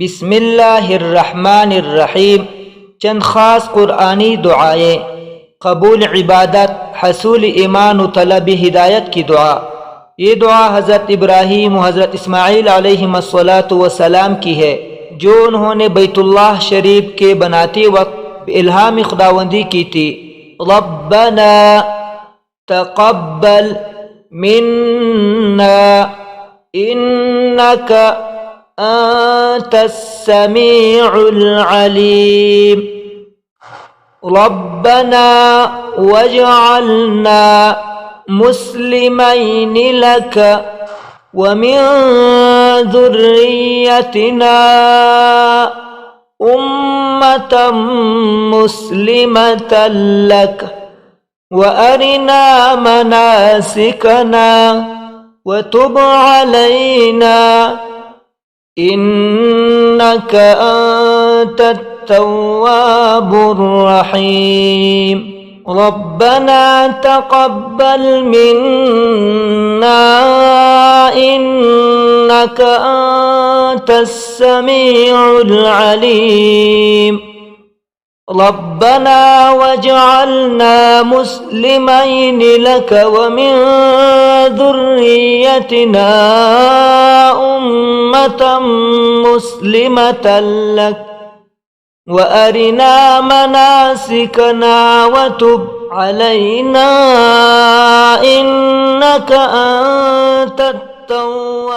بسم اللہ الرحمن الرحیم. چند خاص قرآنی دعائیں. قبول عبادت، حصول ایمان و طلب ہدایت کی دعا. یہ دعا حضرت ابراہیم و حضرت اسماعیل علیہ السلام کی ہے جو انہوں نے بیت اللہ شریف کے بناتے وقت الہام خداوندی کی تھی. ربنا تقبل منا انک أنت السميع العليم. ربنا واجعلنا مسلمين لك ومن ذريتنا أمة مسلمة لك وأرنا مناسكنا وتب علينا إنك أنت التواب الرحيم. ربنا تقبل منا إنك أنت السميع العليم. ربنا واجعلنا مسلمين لك ومن ذريتنا أمة مسلمة لك وأرنا مناسكنا وتب علينا إنك أنت التواب